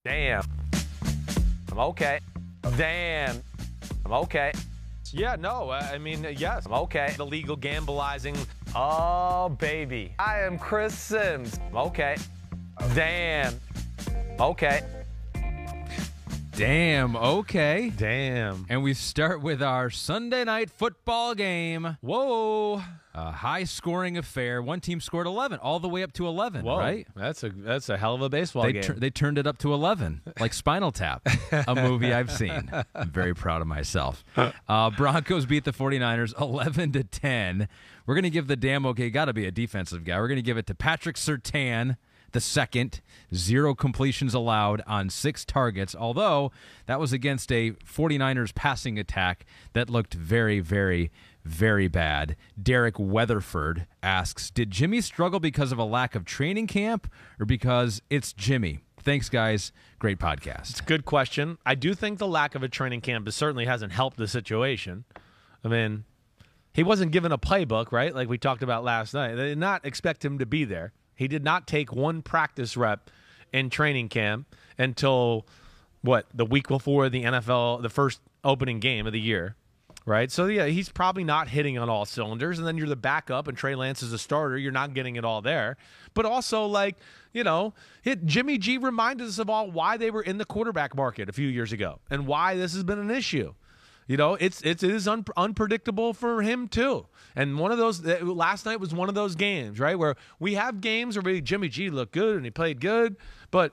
Damn. I'm okay. Damn. I'm okay. Yeah, no, I mean, yes. I'm okay. The legal gambleizing. Oh, baby. I am Chris Sims. I'm okay. Damn. I'm okay. Damn, okay. Damn. And we start with our Sunday night football game. Whoa. A high-scoring affair. One team scored 11, all the way up to 11, Whoa. right? That's a hell of a baseball game. They turned it up to 11, like Spinal Tap, a movie I've seen. I'm very proud of myself. Broncos beat the 49ers 11-10. We're going to give the damn okay, got to be a defensive guy. We're going to give it to Patrick Surtain, the second. 0 completions allowed on 6 targets, although that was against a 49ers passing attack that looked very, very, very bad. Derek Weatherford asks, did Jimmy struggle because of a lack of training camp or because it's Jimmy? Thanks, guys. Great podcast. It's a good question. I do think the lack of a training camp certainly hasn't helped the situation. I mean, he wasn't given a playbook, right? Like we talked about last night. They did not expect him to be there. He did not take one practice rep in training camp until, the week before the NFL, the first opening game of the year, right? So, yeah, he's probably not hitting on all cylinders, and then you're the backup, and Trey Lance is a starter. You're not getting it all there. But also, Jimmy G reminded us of all why they were in the quarterback market a few years ago and why this has been an issue. It is unpredictable for him too. And one of those last night was one of those games, right, where we have games where Jimmy G looked good and he played good, but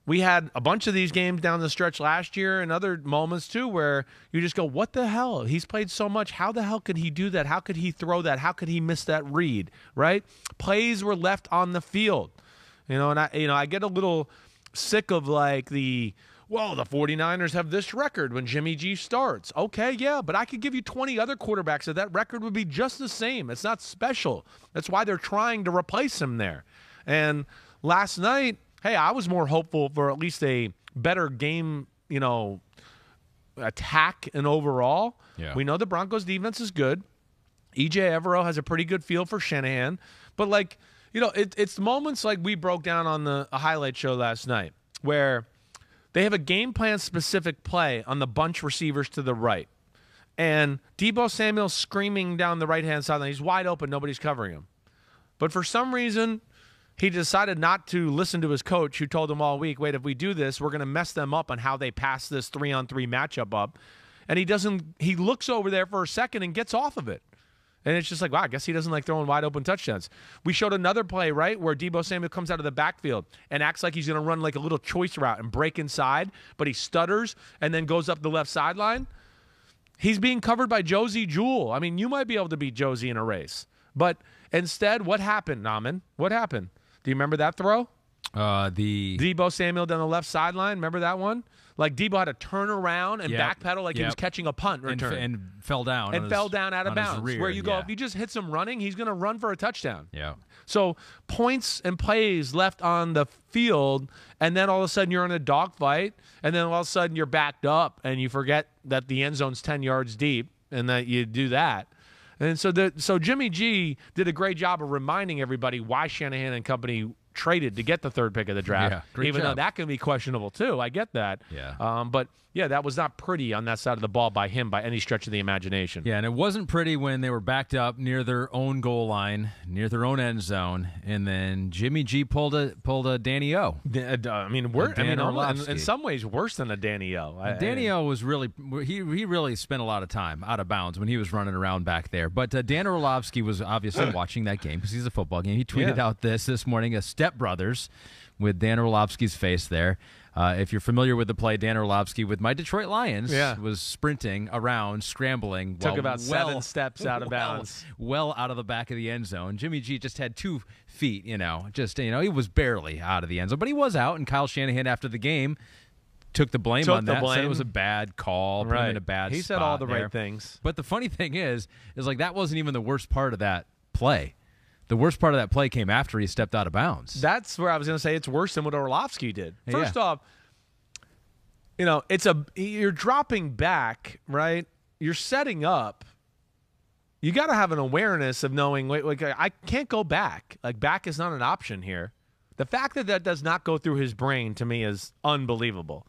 we had a bunch of these games down the stretch last year and other moments too where you just go, what the hell? He's played so much. How the hell could he do that? How could he throw that? How could he miss that read? Right? Plays were left on the field. And I get a little sick of the 49ers have this record when Jimmy G starts. Okay, yeah, but I could give you 20 other quarterbacks that record would be just the same. It's not special. That's why they're trying to replace him there. And last night, hey, I was more hopeful for at least a better game, attack and overall. Yeah. We know the Broncos defense is good. E.J. Evero has a pretty good feel for Shanahan. But, it's moments like we broke down on a highlight show last night where they have a game plan specific play on the bunch receivers to the right. And Deebo Samuel's screaming down the right-hand sideline. He's wide open. Nobody's covering him. But for some reason, he decided not to listen to his coach who told him all week, wait, if we do this, we're going to mess them up on how they pass this 3-on-3 matchup up. And he looks over there for a second and gets off of it. And it's just like, wow, I guess he doesn't like throwing wide open touchdowns. We showed another play, right, where Deebo Samuel comes out of the backfield and acts like he's going to run like a little choice route and break inside, but he stutters and then goes up the left sideline. He's being covered by Josie Jewell. I mean, you might be able to beat Josie in a race. But instead, what happened, Naaman? What happened? Do you remember that throw? The Deebo Samuel down the left sideline. Remember that one? Like Deebo had to turn around and backpedal like he was catching a punt return. And fell down. And fell down out of bounds. Rear, where you go, if he just hits him running, he's going to run for a touchdown. Yeah. So points and plays left on the field, and then all of a sudden you're in a dogfight, and then all of a sudden you're backed up, and you forget that the end zone's 10 yards deep, and that you do that. And so Jimmy G did a great job of reminding everybody why Shanahan and company traded to get the third pick of the draft, even though that can be questionable too. I get that. Yeah. But yeah, that was not pretty on that side of the ball by him by any stretch of the imagination. Yeah, and it wasn't pretty when they were backed up near their own goal line, near their own end zone, and then Jimmy G pulled a Danny O. In some ways worse than a Danny O. Danny O was really he really spent a lot of time out of bounds when he was running around back there. But Dan Orlovsky was obviously watching that game because he's a football game. He tweeted out this morning, a Step Brothers with Dan Orlovsky's face there. If you're familiar with the play, Dan Orlovsky with my Detroit Lions was sprinting around, scrambling. Took about 7 steps out of bounds. Well out of the back of the end zone. Jimmy G just had 2 feet, he was barely out of the end zone. But he was out, and Kyle Shanahan after the game took the blame on that. Said it was a bad call, put him in a bad spot. He said all the right things. But the funny thing is that wasn't even the worst part of that play. The worst part of that play came after he stepped out of bounds. That's where I was going to say it's worse than what Orlovsky did. First off, you're dropping back, right? You're setting up. You got to have an awareness of knowing, wait, I can't go back. Like, back is not an option here. The fact that that does not go through his brain to me is unbelievable.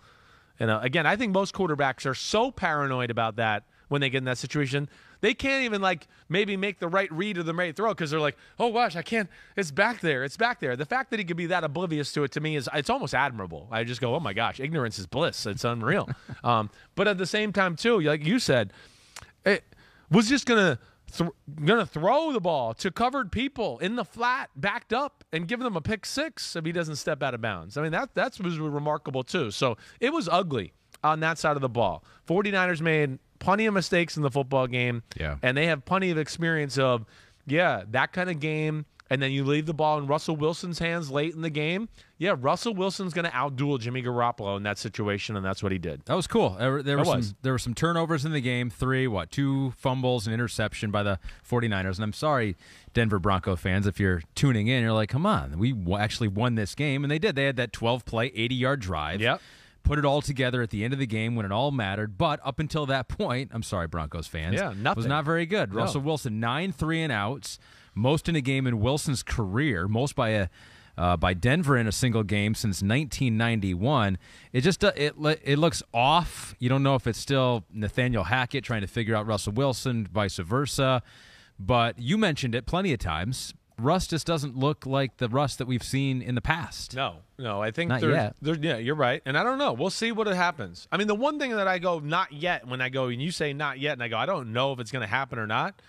Again, I think most quarterbacks are so paranoid about that when they get in that situation, they can't even maybe make the right read or the right throw because they're like, oh gosh, I can't. It's back there. It's back there. The fact that he could be that oblivious to it to me it's almost admirable. I just go, oh my gosh, ignorance is bliss. It's unreal. But at the same time too, like you said, it was just gonna throw the ball to covered people in the flat, backed up, and give them a pick six if he doesn't step out of bounds. I mean, that was remarkable too. So it was ugly on that side of the ball. 49ers made plenty of mistakes in the football game, and they have plenty of experience of, that kind of game, and then you leave the ball in Russell Wilson's hands late in the game. Yeah, Russell Wilson's going to outduel Jimmy Garoppolo in that situation, and that's what he did. That was cool. There were some turnovers in the game, 2 fumbles, an interception by the 49ers. And I'm sorry, Denver Bronco fans, if you're tuning in, you're like, come on, we actually won this game. And they did. They had that 12-play, 80-yard drive. Yep. Put it all together at the end of the game when it all mattered. But up until that point, I'm sorry, Broncos fans, nothing. was not very good. No. Russell Wilson, 9 3-and-outs, most in a game in Wilson's career, most by Denver in a single game since 1991. It just it looks off. You don't know if it's still Nathaniel Hackett trying to figure out Russell Wilson, vice versa. But you mentioned it plenty of times. Russ just doesn't look like the Russ that we've seen in the past. No, I think not yet. Yeah, you're right. And I don't know. We'll see what happens. I mean, the one thing that I go, not yet, when I go, and you say not yet, and I go, I don't know if it's going to happen or not,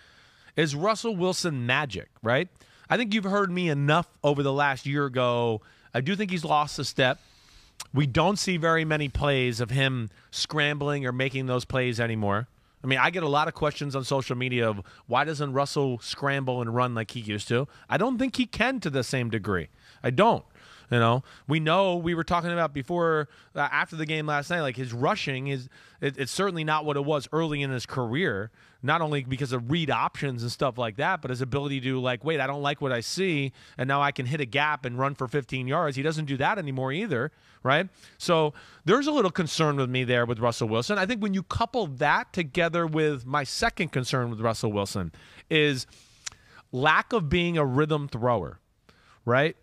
is Russell Wilson magic, right? I think you've heard me enough over the last year ago. I do think he's lost a step. We don't see very many plays of him scrambling or making those plays anymore. I mean, I get a lot of questions on social media of why doesn't Russell scramble and run like he used to? I don't think he can to the same degree. I don't. We know we were talking about before, after the game last night, like his rushing it's certainly not what it was early in his career, not only because of read options and stuff like that, but his ability to wait, I don't like what I see, and now I can hit a gap and run for 15 yards. He doesn't do that anymore either, right? So there's a little concern with me there with Russell Wilson. I think when you couple that together with my second concern with Russell Wilson is lack of being a rhythm thrower, right?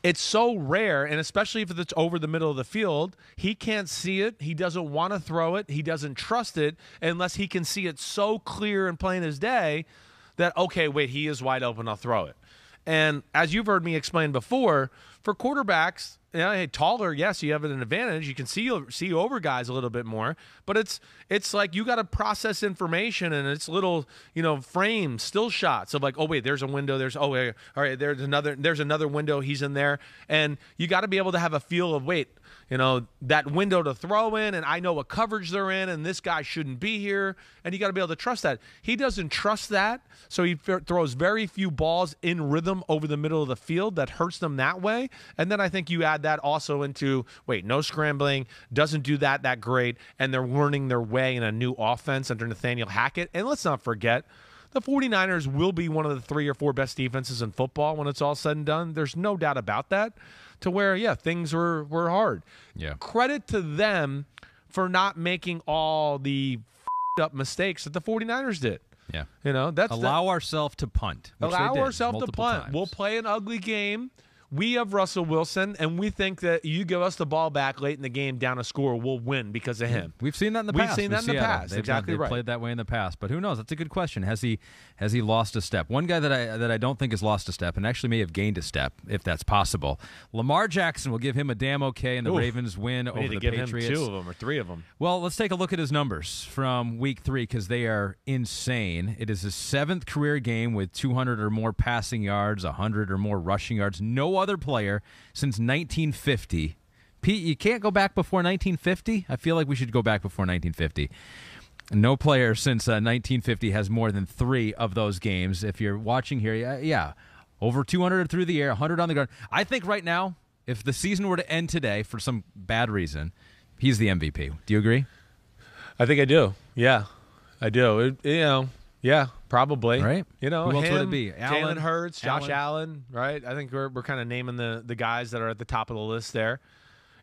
It's so rare, and especially if it's over the middle of the field, he can't see it. He doesn't want to throw it. He doesn't trust it unless he can see it so clear and plain as day that, okay, wait, he is wide open, I'll throw it. And as you've heard me explain before, for quarterbacks, taller, yes, you have an advantage. You can see over guys a little bit more, but it's like you got to process information, and it's little frames, still shots of oh wait, there's a window. All right, there's another window. He's in there, and you got to be able to have a feel of that window to throw in, and I know what coverage they're in, and this guy shouldn't be here, and you got to be able to trust that. He doesn't trust that, so he throws very few balls in rhythm over the middle of the field that hurts them that way. And then I think you add that also into, no scrambling, doesn't do that great, and they're learning their way in a new offense under Nathaniel Hackett. And let's not forget, the 49ers will be one of the 3 or 4 best defenses in football when it's all said and done. There's no doubt about that, to where, things were hard. Yeah. Credit to them for not making all the up mistakes that the 49ers did. Yeah. Allow ourselves to punt. Allow ourselves to punt. Times. We'll play an ugly game. We have Russell Wilson, and we think that you give us the ball back late in the game down a score, we'll win because of him. We've seen that in the past. We've seen that in the past. Exactly right. They've played that way in the past, but who knows? That's a good question. Has he lost a step? One guy that I don't think has lost a step, and actually may have gained a step, if that's possible. Lamar Jackson will give him a damn okay, and the Ravens win over the Patriots. Him 2 of them or 3 of them. Well, let's take a look at his numbers from Week 3 because they are insane. It is his 7th career game with 200 or more passing yards, 100 or more rushing yards. No other player since 1950. Pete, you can't go back before 1950? I feel like we should go back before 1950. No player since 1950 has more than 3 of those games. If you're watching here, over 200 through the air, 100 on the ground. I think right now, if the season were to end today for some bad reason, he's the MVP. Do you agree? I think I do. Yeah, I do. Yeah, probably. Right? Who else would it be? Jalen Hurts, Josh Allen, right? I think we're kind of naming the guys that are at the top of the list there.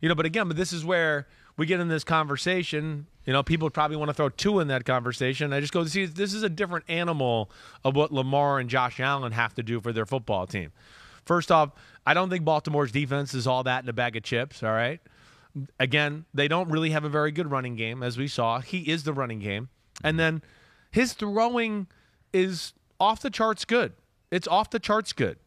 But this is where we get in this conversation. People probably want to throw 2 in that conversation. I just go, see, this is a different animal of what Lamar and Josh Allen have to do for their football team. First off, I don't think Baltimore's defense is all that in a bag of chips, all right? Again, they don't really have a very good running game, as we saw. He is the running game. And then his throwing is off the charts good. It's off the charts good.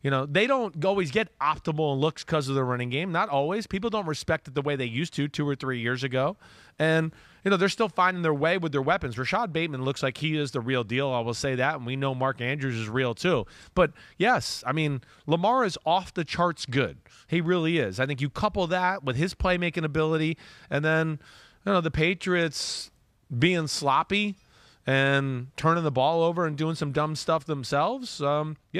They don't always get optimal looks because of the running game. Not always. People don't respect it the way they used to 2 or 3 years ago. And, they're still finding their way with their weapons. Rashad Bateman looks like he is the real deal. I will say that. And we know Mark Andrews is real too. But, yes, Lamar is off the charts good. He really is. I think you couple that with his playmaking ability and then, the Patriots being sloppy and turning the ball over and doing some dumb stuff themselves,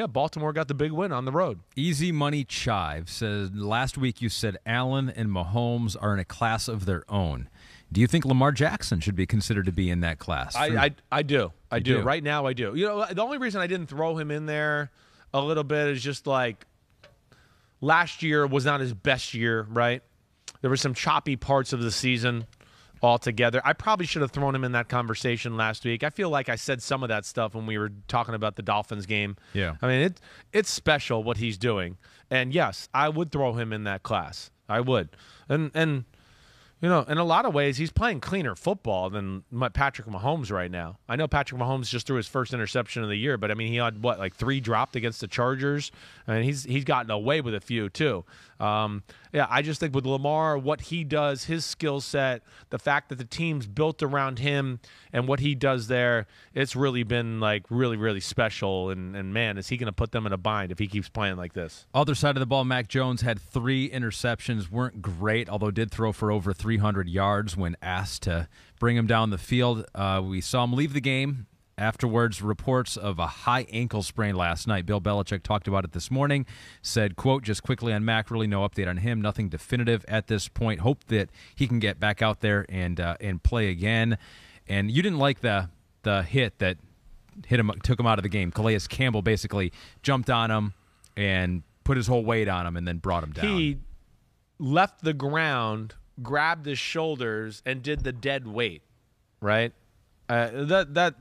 Baltimore got the big win on the road. Easy Money Chive says, last week you said Allen and Mahomes are in a class of their own. Do you think Lamar Jackson should be considered to be in that class? I do. I do. do. Right now I do. The only reason I didn't throw him in there a little bit is just like last year was not his best year, right? There were some choppy parts of the season altogether. I probably should have thrown him in that conversation last week. I feel like I said some of that stuff when we were talking about the Dolphins game. Yeah. It's special what he's doing. And yes, I would throw him in that class. I would. And in a lot of ways, he's playing cleaner football than Patrick Mahomes right now. I know Patrick Mahomes just threw his first interception of the year, but he had 3 dropped against the Chargers, and he's gotten away with a few too. I just think with Lamar, what he does, his skill set, the fact that the team's built around him and what he does there, it's really been really, really special. And man, is he going to put them in a bind if he keeps playing like this? Other side of the ball, Mac Jones had 3 interceptions, weren't great, although did throw for over 300 yards when asked to bring him down the field. We saw him leave the game. Afterwards, reports of a high ankle sprain last night. Bill Belichick talked about it this morning, said, quote, just quickly on Mac, really no update on him, nothing definitive at this point. Hope that he can get back out there and play again. And you didn't like the hit that hit him, took him out of the game. Calais Campbell basically jumped on him and put his whole weight on him and then brought him down. He left the ground, grabbed his shoulders, and did the dead weight, right? That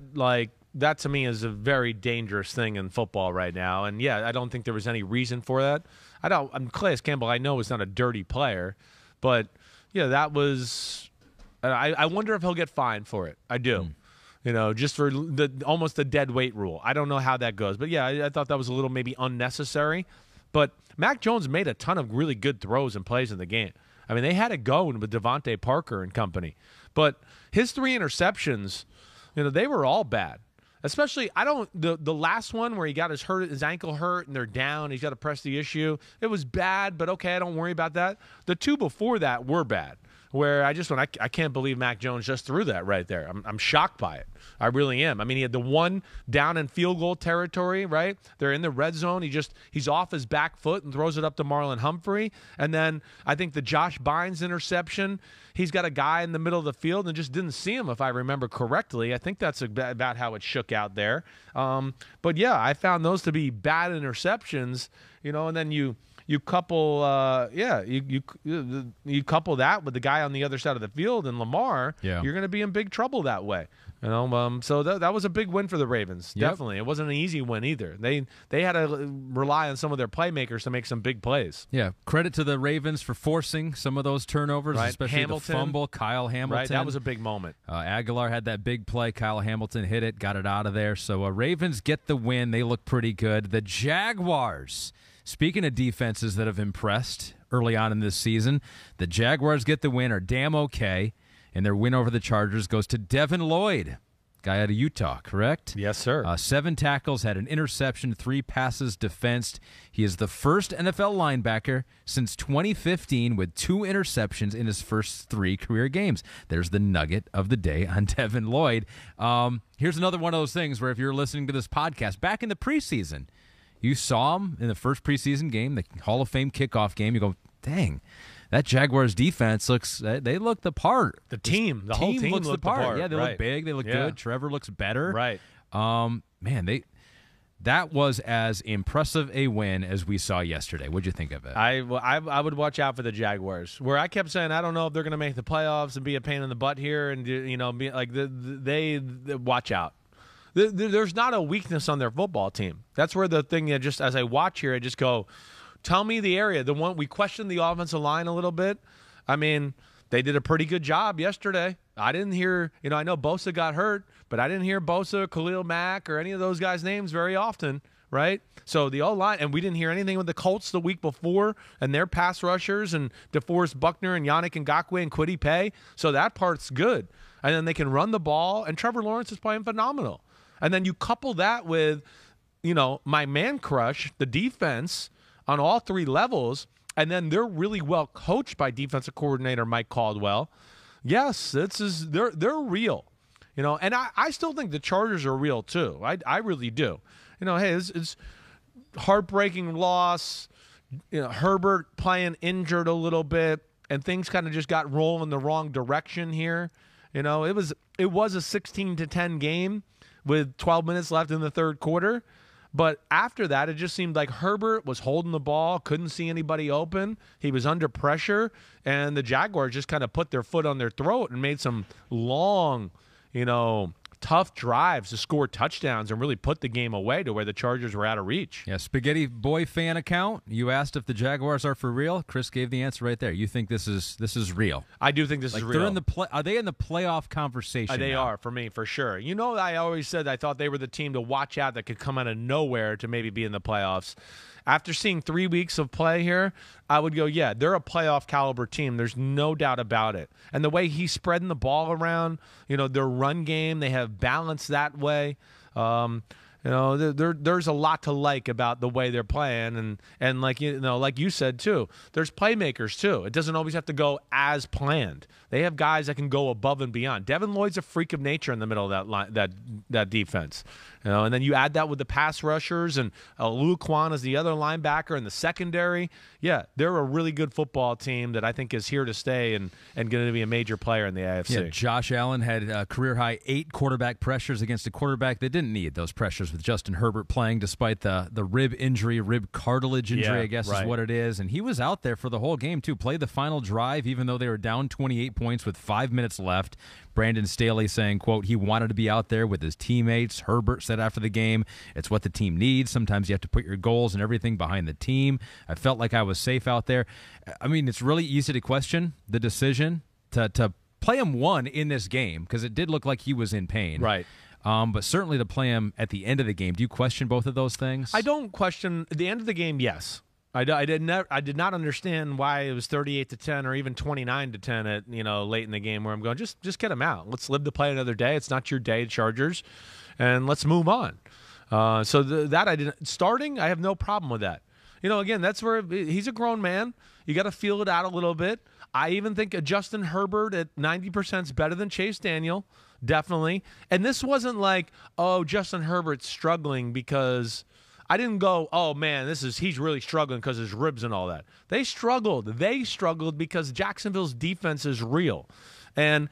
to me is a very dangerous thing in football right now. And yeah, I don't think there was any reason for that. Calais Campbell, I know, is not a dirty player, but yeah, that was. I wonder if he'll get fined for it. I do. Just for almost the dead weight rule. I don't know how that goes, but yeah, I thought that was a little maybe unnecessary. But Mac Jones made a ton of really good throws and plays in the game. They had it going with Devontae Parker and company, but his 3 interceptions. They were all bad. Especially, the last one where he got his ankle hurt and they're down, he's got to press the issue. It was bad, but okay, I don't worry about that. The 2 before that were bad, where I can't believe Mac Jones just threw that right there. I'm shocked by it. I really am. He had the one down in field goal territory, right? They're in the red zone. He's off his back foot and throws it up to Marlon Humphrey. And then I think the Josh Bynes interception, he's got a guy in the middle of the field and just didn't see him, if I remember correctly. I think that's about how it shook out there. But yeah, I found those to be bad interceptions, and then you couple you couple that with the guy on the other side of the field and Lamar, you're going to be in big trouble that way. So that was a big win for the Ravens. Yep. Definitely. It wasn't an easy win either. They had to rely on some of their playmakers to make some big plays. Yeah, credit to the Ravens for forcing some of those turnovers, right. Especially Hamilton, the fumble, Kyle Hamilton. Right, that was a big moment. Aguilar had that big play. Kyle Hamilton hit it, got it out of there. So Ravens get the win. They look pretty good. The Jaguars, speaking of defenses that have impressed early on in this season, the Jaguars get the win, are damn okay, and their win over the Chargers goes to Devin Lloyd, guy out of Utah, correct? Yes, sir. 7 tackles, had an interception, 3 passes defensed. He is the first NFL linebacker since 2015 with 2 interceptions in his first 3 career games. There's the nugget of the day on Devin Lloyd. Here's another one of those things where if you're listening to this podcast, back in the preseason, you saw him in the first preseason game, the Hall of Fame kickoff game. You go, dang, that Jaguars defense they look the part. The whole team looks the part. Yeah, they right. look big. They look good. Trevor looks better. Right. Man, that was as impressive a win as we saw yesterday. What'd you think of it? I would watch out for the Jaguars. Where I kept saying I don't know if they're going to make the playoffs and be a pain in the butt here, and be like they watch out. There's not a weakness on their football team. That's where the thing that just as I watch here, I just go, tell me the area. The one we questioned the offensive line a little bit. I mean, they did a pretty good job yesterday. I didn't hear, I know Bosa got hurt, but I didn't hear Bosa, Khalil Mack, or any of those guys' names very often, right? So the O-line, and we didn't hear anything with the Colts the week before and their pass rushers and DeForest Buckner and Yannick Ngakoue and Kwity Paye. So that part's good. And then they can run the ball, and Trevor Lawrence is playing phenomenal. And then you couple that with, my man crush, the defense on all three levels, and then they're really well coached by defensive coordinator Mike Caldwell. Yes, they're real, and I still think the Chargers are real too. I really do. Hey, it's heartbreaking loss. Herbert playing injured a little bit, and things kind of just got rolling the wrong direction here. It was a 16-10 game with 12 minutes left in the third quarter. But after that, it just seemed like Herbert was holding the ball, couldn't see anybody open. He was under pressure, and the Jaguars just kind of put their foot on their throat and made some long, tough drives to score touchdowns and really put the game away to where the Chargers were out of reach. Yeah, Spaghetti Boy fan account. You asked if the Jaguars are for real. Chris gave the answer right there. You think this is real? I do think this is real. They're in the are they in the playoff conversation? They now? are for me for sure. I always said I thought they were the team to watch out that could come out of nowhere to maybe be in the playoffs. After seeing 3 weeks of play here, I would go, yeah, they're a playoff caliber team. There's no doubt about it. And the way he's spreading the ball around, their run game, they have balance that way. There's a lot to like about the way they're playing, and like you said too, there's playmakers too. It doesn't always have to go as planned. They have guys that can go above and beyond. Devin Lloyd's a freak of nature in the middle of that line, that defense. And then you add that with the pass rushers and Luke Quan is the other linebacker in the secondary. Yeah, they're a really good football team that I think is here to stay and going to be a major player in the AFC. Yeah, Josh Allen had career-high 8 quarterback pressures against a quarterback that didn't need those pressures with Justin Herbert playing despite the rib injury, rib cartilage injury, I guess is what it is. And he was out there for the whole game, too. Played the final drive even though they were down 28 points with 5 minutes left. Brandon Staley saying, quote, he wanted to be out there with his teammates. Herbert said after the game, it's what the team needs. Sometimes you have to put your goals and everything behind the team. I felt like I was safe out there. I mean, it's really easy to question the decision to play him one in this game because it did look like he was in pain. Right. But certainly to play him at the end of the game. Do you question both of those things? I don't question the end of the game, yes. I did not understand why it was 38-10 or even 29-10 at late in the game where I'm going just get him out. Let's live to play another day. It's not your day, Chargers, and let's move on. So that I didn't starting. I have no problem with that. Again, that's where he's a grown man. You got to feel it out a little bit. I even think Justin Herbert at 90% is better than Chase Daniel, definitely. And this wasn't like, oh, Justin Herbert's struggling because. I didn't go, oh, man, he's really struggling because his ribs and all that. They struggled. They struggled because Jacksonville's defense is real. And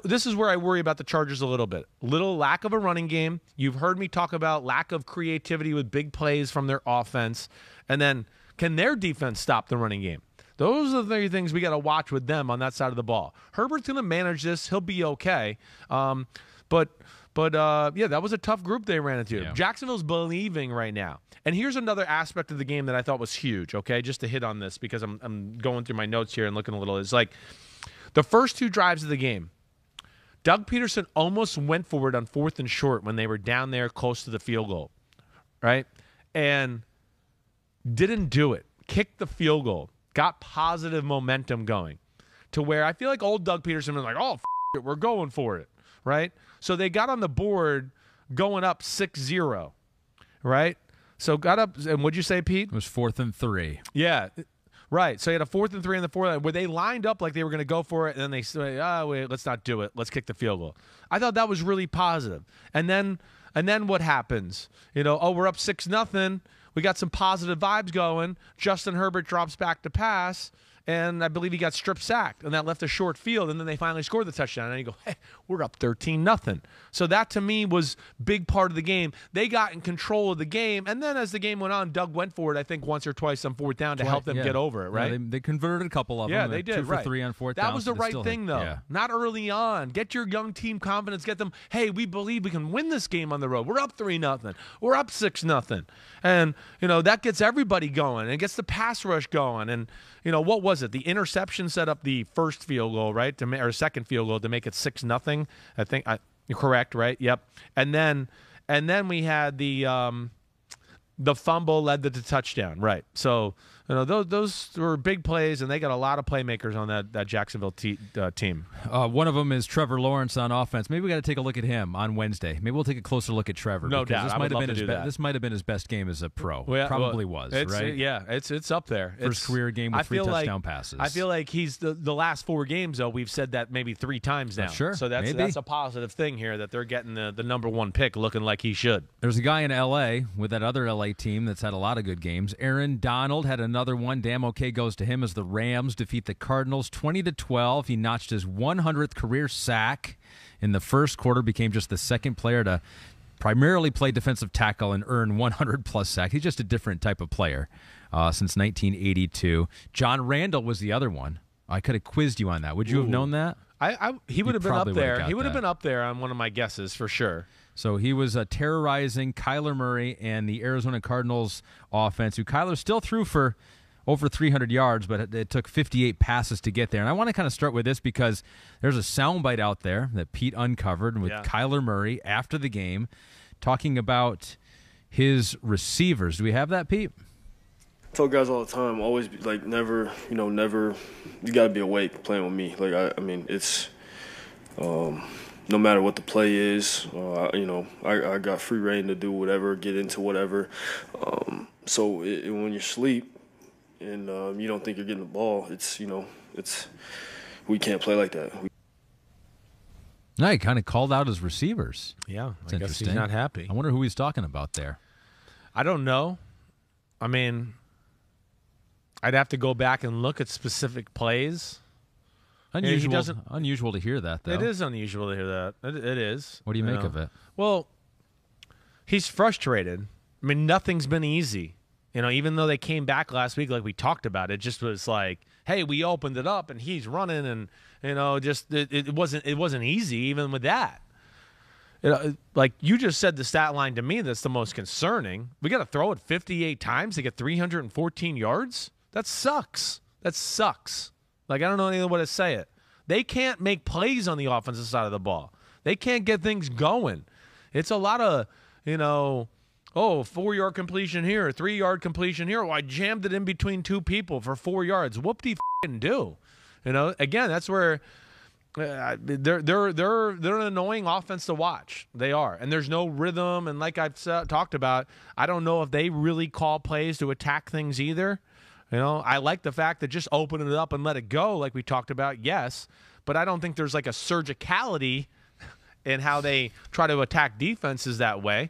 this is where I worry about the Chargers a little bit. Little lack of a running game. You've heard me talk about lack of creativity with big plays from their offense. And then can their defense stop the running game? Those are the three things we got to watch with them on that side of the ball. Herbert's going to manage this. He'll be okay. But that was a tough group they ran into. Yeah. Jacksonville's believing right now. And here's another aspect of the game that I thought was huge, okay, just to hit on this because I'm going through my notes here and looking a little. It's like the first 2 drives of the game, Doug Peterson almost went for it on 4th and short when they were down there close to the field goal, right? And didn't do it. Kicked the field goal. Got positive momentum going to where I feel like old Doug Peterson was like, oh, it, we're going for it, right? So they got on the board going up 6-0, right? So got up, and what'd you say, Pete? It was 4th and 3. Yeah, right. So you had a 4th and 3 in the 4th where they lined up like they were going to go for it, and then they said, oh, wait, let's not do it. Let's kick the field goal. I thought that was really positive. And then what happens? We're up 6-0. We got some positive vibes going. Justin Herbert drops back to pass, and I believe he got strip sacked, and that left a short field, and then they finally scored the touchdown, and you go, hey, we're up 13-0. So that, to me, was big part of the game. They got in control of the game, and then as the game went on, Doug went for it, I think, once or twice on fourth down to help them get over it, right? Yeah, they converted a couple of them. Yeah, they did, 2 for 3 on fourth down. That was the right thing, though. Yeah. Not early on. Get your young team confidence. Get them, hey, we believe we can win this game on the road. We're up 3-0. We're up 6-0. And, that gets everybody going. And it gets the pass rush going. And, what was it? The interception set up the first field goal, right? Or second field goal to make it 6-0. I think you're correct, right? Yep. And then we had the fumble led to the touchdown, right? So those were big plays, and they got a lot of playmakers on that Jacksonville team. One of them is Trevor Lawrence on offense. Maybe we got to take a look at him on Wednesday. Maybe we'll take a closer look at Trevor. No doubt, this I would love to do that. This might have been his best game as a pro. Probably was, right? Yeah, it's up there. First career game with 3 touchdown passes. I feel like he's the last 4 games, though. We've said that maybe 3 times now. Sure, so that's a positive thing here that they're getting the number 1 pick looking like he should. There's a guy in L.A. with that other L.A. team that's had a lot of good games. Aaron Donald had another one. Damn okay goes to him as the Rams defeat the Cardinals 20-12. He notched his 100th career sack in the first quarter, became just the second player to primarily play defensive tackle and earn 100-plus sacks. He's just a different type of player since 1982. John Randall was the other one. I could have quizzed you on that. Would you have known that? He would have been up there. He would have that. been up there on one of my guesses for sure. So he was terrorizing Kyler Murray and the Arizona Cardinals offense, who Kyler still threw for over 300 yards, but it took 58 passes to get there. And I want to kind of start with this because there's a soundbite out there that Pete uncovered with Kyler Murray after the game talking about his receivers. Do we have that, Pete? I tell guys all the time, always be, never, never, you got to be awake playing with me. I mean, it's, no matter what the play is, I got free reign to do whatever, get into whatever. So when you sleep and you don't think you're getting the ball, we can't play like that. No, he kind of called out his receivers. Yeah, it's I guess interesting. He's not happy. I wonder who he's talking about there. I don't know. I mean, I'd have to go back and look at specific plays. Unusual to hear that, though. It is unusual to hear that. It is. What do you make of it? Well, he's frustrated. I mean, nothing's been easy. Even though they came back last week, like we talked about, it just was like, hey, we opened it up and he's running, and it wasn't easy even with that. Like you just said, the stat line to me that's the most concerning. We got to throw it 58 times to get 314 yards. That sucks. Like I don't know any other way to say it. They can't make plays on the offensive side of the ball. They can't get things going. It's a lot of 4-yard completion here, 3-yard completion here. Well, I jammed it in between 2 people for 4 yards. Whoop-de-f***ing-do. Again, that's where they're an annoying offense to watch. They are. And there's no rhythm. And like I've talked about, I don't know if they really call plays to attack things either. I like the fact that just open it up and let it go like we talked about, yes. But I don't think there's like a surgicality in how they try to attack defenses that way.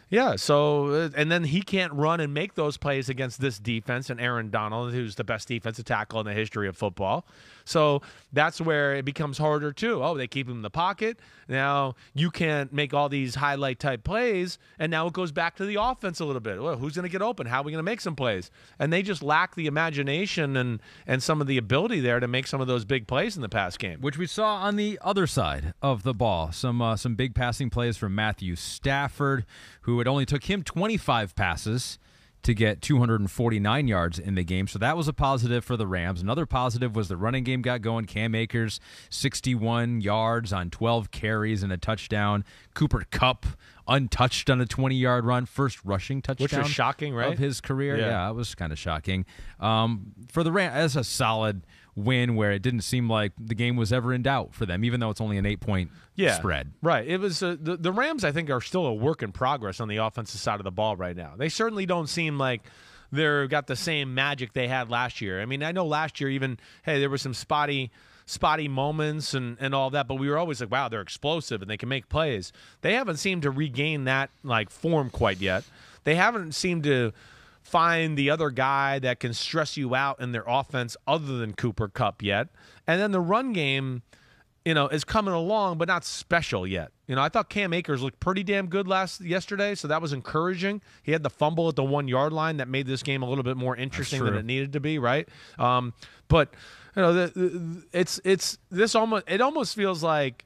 Yeah, so, and then he can't run and make those plays against this defense and Aaron Donald, who's the best defensive tackle in the history of football. So that's where it becomes harder, too. Oh, they keep him in the pocket. Now you can't make all these highlight-type plays, and now it goes back to the offense a little bit. Well, who's going to get open? How are we going to make some plays? And they just lack the imagination and some of the ability there to make some of those big plays in the pass game. Which we saw on the other side of the ball. Some big passing plays from Matthew Stafford, who it only took him 25 passes to get 249 yards in the game. So that was a positive for the Rams. Another positive was the running game got going. Cam Akers, 61 yards on 12 carries and a touchdown. Cooper Kupp, untouched on a 20-yard run. First rushing touchdown. Which was shocking, right? Of his career. Yeah, it was kind of shocking. For the Rams, as a solid win where it didn't seem like the game was ever in doubt for them, even though it's only an 8-point spread. Right. It was the Rams, I think, are still a work in progress on the offensive side of the ball right now. They certainly don't seem like they've got the same magic they had last year. I mean, I know last year even, hey, there were some spotty moments and all that, but we were always like, wow, they're explosive and they can make plays. They haven't seemed to regain that like form quite yet. They haven't seemed to find the other guy that can stress you out in their offense other than Cooper Kupp yet. And then the run game, is coming along, but not special yet. I thought Cam Akers looked pretty damn good yesterday, so that was encouraging. He had the fumble at the 1 yard line that made this game a little bit more interesting than it needed to be, right? But it almost feels like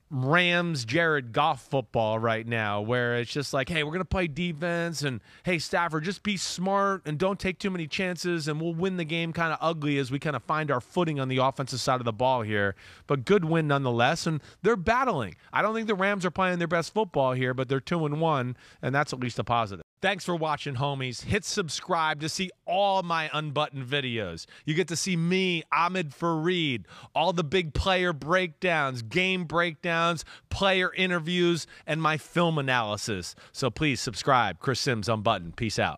Rams Jared Goff football right now, where it's just like, hey, we're going to play defense, and hey, Stafford, just be smart and don't take too many chances, and we'll win the game kind of ugly as we kind of find our footing on the offensive side of the ball here. But good win nonetheless, and they're battling. I don't think the Rams are playing their best football here, but they're 2-1, and that's at least a positive. Thanks for watching, homies. Hit subscribe to see all my unbuttoned videos. You get to see me, Ahmed Fareed, all the big player breakdowns, game breakdowns, player interviews, and my film analysis. So please subscribe. Chris Sims Unbuttoned. Peace out.